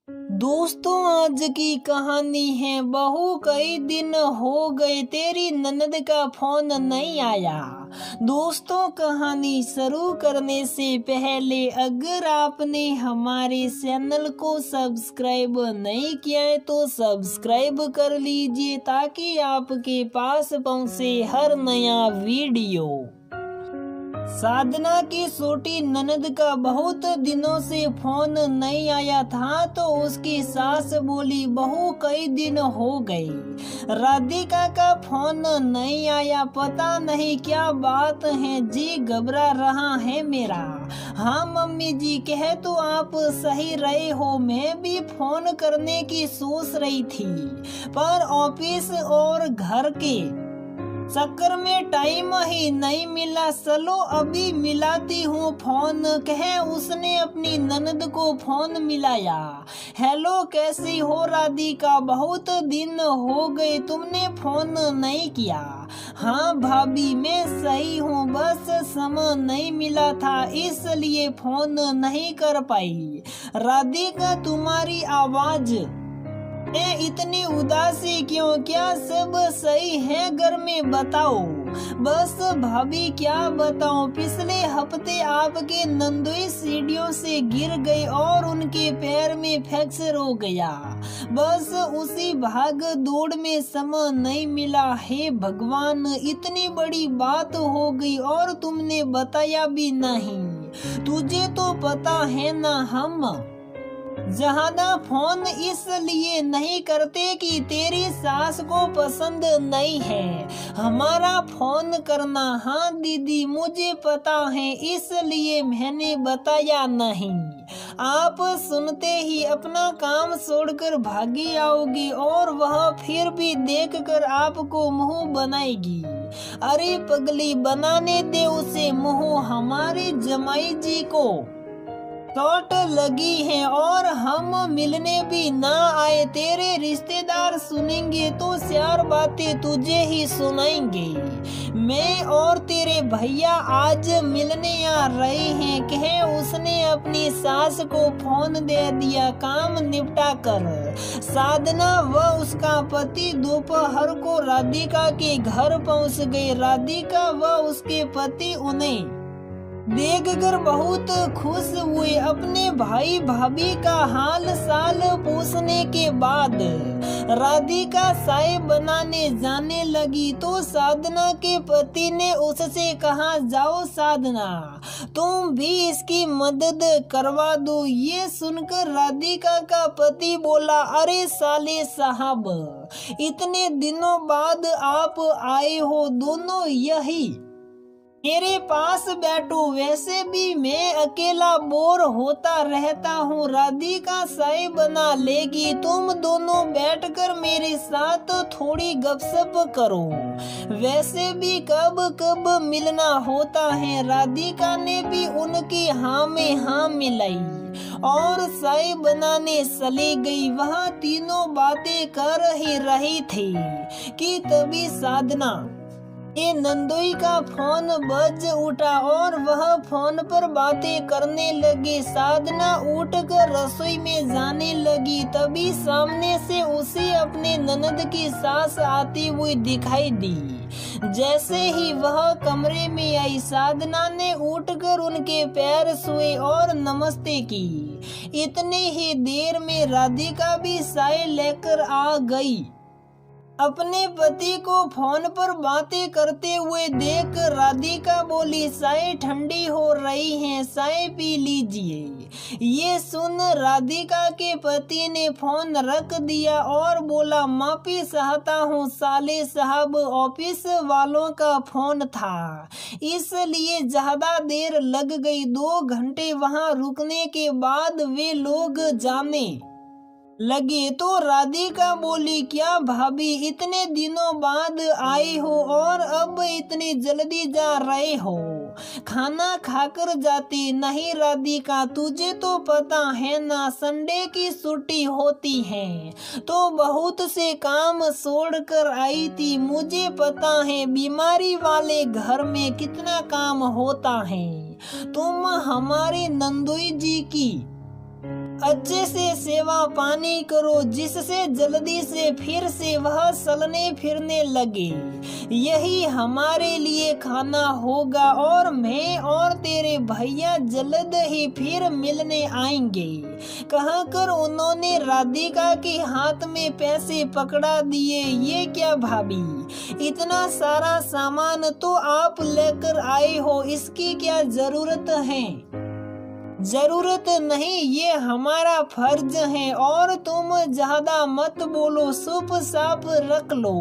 दोस्तों, आज की कहानी है बहू कई दिन हो गए तेरी ननद का फोन नहीं आया। दोस्तों, कहानी शुरू करने से पहले अगर आपने हमारे चैनल को सब्सक्राइब नहीं किया है तो सब्सक्राइब कर लीजिए ताकि आपके पास पहुंचे हर नया वीडियो। साधना की छोटी ननद का बहुत दिनों से फोन नहीं आया था तो उसकी सास बोली, बहू कई दिन हो गए राधिका का फोन नहीं आया, पता नहीं क्या बात है जी, घबरा रहा है मेरा। हाँ मम्मी जी, कहे तो आप सही रहे हो, मैं भी फोन करने की सोच रही थी पर ऑफिस और घर के चक्कर में टाइम ही नहीं मिला। चलो अभी मिलाती हूँ फोन, कहे उसने अपनी ननद को फोन मिलाया। हेलो, कैसी हो राधिका, बहुत दिन हो गए तुमने फोन नहीं किया। हाँ भाभी, मैं सही हूँ, बस समय नहीं मिला था इसलिए फोन नहीं कर पाई। राधिका, तुम्हारी आवाज मैं इतनी उदासी क्यों, क्या सब सही है घर में, बताओ। बस भाभी क्या बताऊं, पिछले हफ्ते आपके नंदोई सीढ़ियों से गिर गए और उनके पैर में फ्रैक्चर हो गया। बस उसी भाग दौड़ में समय नहीं मिला। हे भगवान, इतनी बड़ी बात हो गई और तुमने बताया भी नहीं। तुझे तो पता है ना, हम ज्यादा फोन इसलिए नहीं करते कि तेरी सास को पसंद नहीं है हमारा फोन करना। हाँ दीदी, मुझे पता है इसलिए मैंने बताया नहीं। आप सुनते ही अपना काम छोड़कर भागी आओगी और वह फिर भी देखकर आपको मुंह बनाएगी। अरे पगली, बनाने दे उसे मुंह, हमारे जमाई जी को चोट लगी है और हम मिलने भी ना आए। तेरे रिश्तेदार सुनेंगे तो चार बातें तुझे ही सुनाएंगे। मैं और तेरे भैया आज मिलने आ रहे हैं, कहे उसने अपनी सास को फोन दे दिया काम निपटा कर। साधना व उसका पति दोपहर को राधिका के घर पहुंच गए। राधिका व उसके पति उन्हें देखकर बहुत खुश हुए। अपने भाई भाभी का हाल साल पूछने के बाद राधिका चाय बनाने जाने लगी तो साधना के पति ने उससे कहा, जाओ साधना, तुम भी इसकी मदद करवा दो। ये सुनकर राधिका का पति बोला, अरे साले साहब, इतने दिनों बाद आप आए हो, दोनों यही मेरे पास बैठो, वैसे भी मैं अकेला बोर होता रहता हूँ। राधिका चाय बना लेगी, तुम दोनों बैठकर मेरे साथ थोड़ी गपशप करो, वैसे भी कब कब मिलना होता है। राधिका ने भी उनकी हाँ में हाँ मिलाई और चाय बनाने चली गई। वह तीनों बातें कर ही रही थी कि तभी साधना ये नंदोई का फोन बज उठा और वह फोन पर बातें करने लगी। साधना उठकर रसोई में जाने लगी, तभी सामने से उसे अपने ननद की सास आती हुई दिखाई दी। जैसे ही वह कमरे में आई, साधना ने उठकर उनके पैर छुए और नमस्ते की। इतनी ही देर में राधिका भी चाय लेकर आ गई। अपने पति को फोन पर बातें करते हुए देख राधिका बोली, चाय ठंडी हो रही है, चाय पी लीजिए। ये सुन राधिका के पति ने फोन रख दिया और बोला, माफी चाहता हूँ साले साहब, ऑफिस वालों का फोन था इसलिए ज्यादा देर लग गई। 2 घंटे वहाँ रुकने के बाद वे लोग जाने लगे तो राधिका बोली, क्या भाभी, इतने दिनों बाद आए हो और अब इतनी जल्दी जा रहे हो, खाना खाकर जाती। नहीं राधिका, तुझे तो पता है ना, संडे की छुट्टी होती है तो बहुत से काम छोड़कर आई थी। मुझे पता है बीमारी वाले घर में कितना काम होता है। तुम हमारे नंदोई जी की अच्छे से सेवा पानी करो जिससे जल्दी से फिर से वह चलने फिरने लगे। यही हमारे लिए खाना होगा और मैं और तेरे भैया जल्द ही फिर मिलने आएंगे। कहकर उन्होंने राधिका के हाथ में पैसे पकड़ा दिए। ये क्या भाभी, इतना सारा सामान तो आप लेकर आए हो, इसकी क्या जरूरत है? जरूरत नहीं, ये हमारा फर्ज है और तुम ज्यादा मत बोलो, चुप साप रख लो,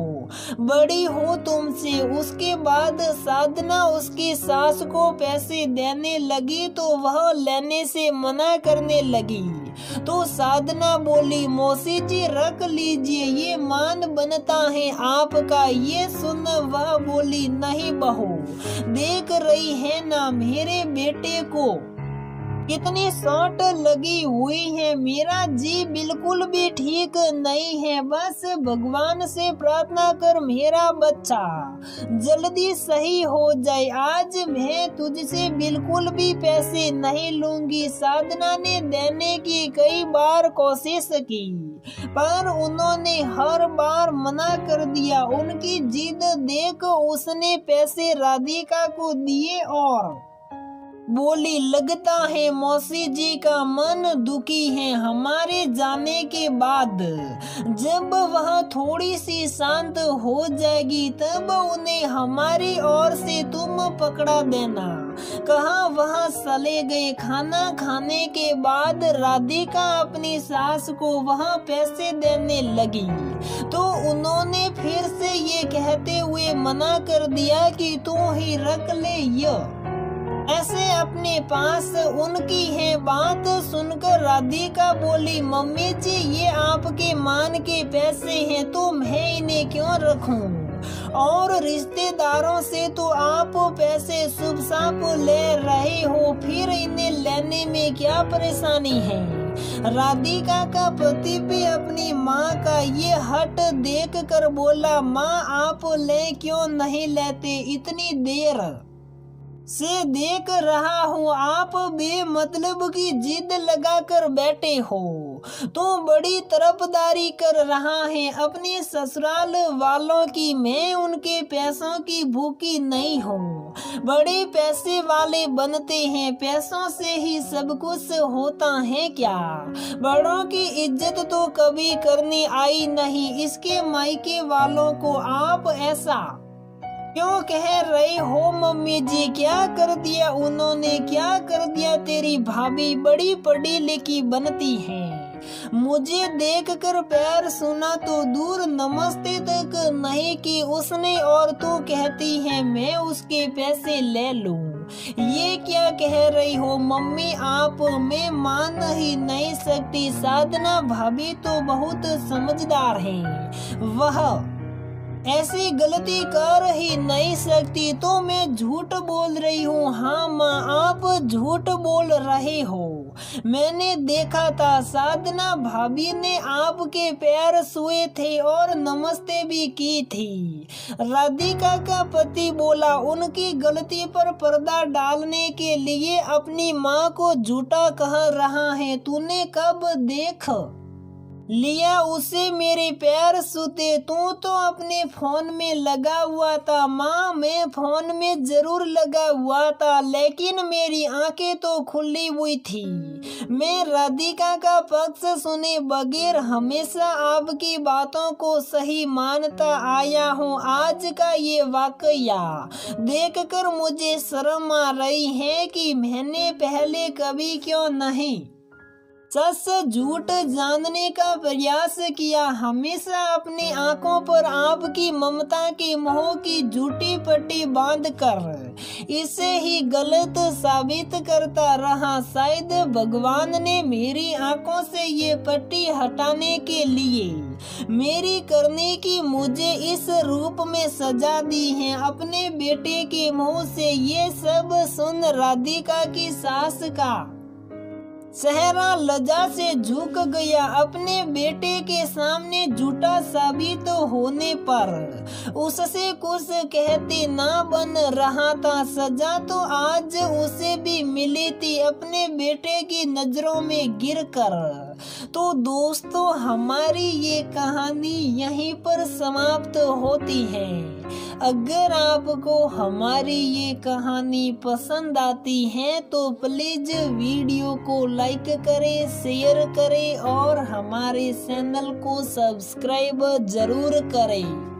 बड़ी हूँ तुमसे। उसके बाद साधना उसकी सास को पैसे देने लगी तो वह लेने से मना करने लगी। तो साधना बोली, मौसी जी रख लीजिए, ये मान बनता है आपका। ये सुन वह बोली, नहीं बहू, देख रही है ना मेरे बेटे को कितनी चोट लगी हुई है। मेरा जी बिल्कुल भी ठीक नहीं है। बस भगवान से प्रार्थना कर मेरा बच्चा जल्दी सही हो जाए। आज मैं तुझसे बिल्कुल भी पैसे नहीं लूंगी। साधना ने देने की कई बार कोशिश की पर उन्होंने हर बार मना कर दिया। उनकी जिद देख उसने पैसे राधिका को दिए और बोली, लगता है मौसी जी का मन दुखी है। हमारे जाने के बाद जब वह थोड़ी सी शांत हो जाएगी तब उन्हें हमारी ओर से तुम पकड़ा देना। कहा वह चले गए। खाना खाने के बाद राधिका अपनी सास को वह पैसे देने लगी तो उन्होंने फिर से ये कहते हुए मना कर दिया कि तू ही रख ले। यह ऐसे अपने पास उनकी है बात सुनकर राधिका बोली, मम्मी जी ये आपके मान के पैसे हैं तो मैं इन्हें क्यों रखूं? और रिश्तेदारों से तो आप पैसे शुभ साप ले रहे हो, फिर इन्हें लेने में क्या परेशानी है? राधिका का पति भी अपनी माँ का ये हट देख कर बोला, माँ आप ले क्यों नहीं लेते? इतनी देर से देख रहा हूँ आप बेमतलब की जिद लगा कर बैठे हो। तो बड़ी तरफदारी कर रहा है अपने ससुराल वालों की। मैं उनके पैसों की भूखी नहीं हूँ। बड़े पैसे वाले बनते हैं, पैसों से ही सब कुछ होता है क्या? बड़ों की इज्जत तो कभी करनी आई नहीं। इसके मायके वालों को आप ऐसा क्यों कह रहे हो? मम्मी जी क्या कर दिया उन्होंने? क्या कर दिया? तेरी भाभी बड़ी पढ़ी लिखी बनती है, मुझे देखकर पैर सुना तो दूर नमस्ते तक नहीं की उसने और तू कहती है मैं उसके पैसे ले लूं। ये क्या कह रही हो मम्मी आप? मैं मान ही नहीं सकती। साधना भाभी तो बहुत समझदार है, वह ऐसी गलती कर ही नहीं सकती। तो मैं झूठ बोल रही हूँ? हाँ माँ आप झूठ बोल रहे हो। मैंने देखा था साधना भाभी ने आपके पैर छुए थे और नमस्ते भी की थी। राधिका का पति बोला, उनकी गलती पर पर्दा डालने के लिए अपनी माँ को झूठा कह रहा है। तूने कब देख लिया उसे मेरे पैर छूते? तू तो अपने फोन में लगा हुआ था। माँ मैं फोन में जरूर लगा हुआ था लेकिन मेरी आंखें तो खुली हुई थी। मैं राधिका का पक्ष सुने बगैर हमेशा आपकी बातों को सही मानता आया हूँ। आज का ये वाकया देखकर मुझे शर्म आ रही है कि मैंने पहले कभी क्यों नहीं सच झूठ जानने का प्रयास किया। हमेशा अपनी आंखों पर आपकी ममता के मोह की झूठी पट्टी बांध कर इसे ही गलत साबित करता रहा। शायद भगवान ने मेरी आंखों से ये पट्टी हटाने के लिए मेरी करने की मुझे इस रूप में सजा दी है। अपने बेटे के मुंह से ये सब सुन राधिका की सास का सहरा लज्जा से झुक गया अपने बेटे के सामने झूठा साबित होने पर। उससे कुछ कहते ना बन रहा था, सजा तो आज उसे भी मिली थी अपने बेटे की नजरों में गिरकर। तो दोस्तों, हमारी ये कहानी यहीं पर समाप्त होती है। अगर आपको हमारी ये कहानी पसंद आती है तो प्लीज वीडियो को लाइक करें, शेयर करें और हमारे चैनल को सब्सक्राइब जरूर करें।